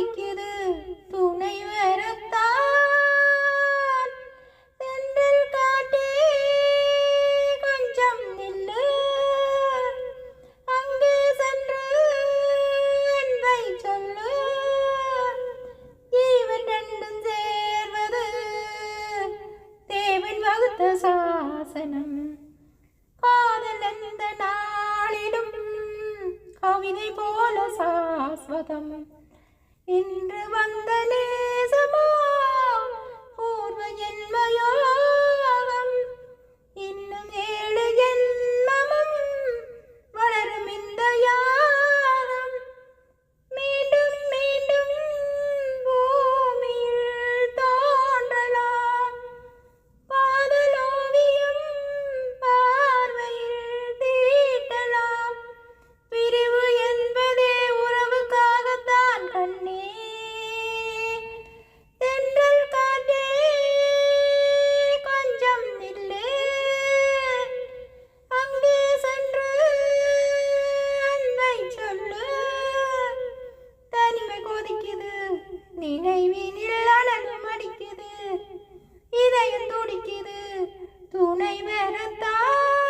துடிக்குது துணை வரத்தான். தென்றல் காற்றே கொஞ்சம் நில்லு, அங்கே சென்று அன்பை சொல்லு. இவன் ரெண்டும் சேர்வது தேவன் வகுத்த சாசனம். காதல் எந்த நாளிலும் கவிதை போல சாஸ்வதம். இன்று வந்த நேசமோ பூர்வ ஜென்மயோகம். இன்னும் 7 ஜென்மமும் வளரும் இந்த யாகம். மீண்டும் மீண்டும் பூமியில் தோன்றலாம் காதலோவியம் பார்வையில் தீட்டலாம். பிரிவு என்பதே உறவுக்காகத்தான் கண்ணே. தென்றல் காற்றே கொஞ்சம் நில்லு, அங்கே சென்று அன்பை சொல்லு. தனிமை கொதிக்குது நினைவினில் அனலும் அடிக்குது. இதயம் துடிக்குது துணை வரத்தான்.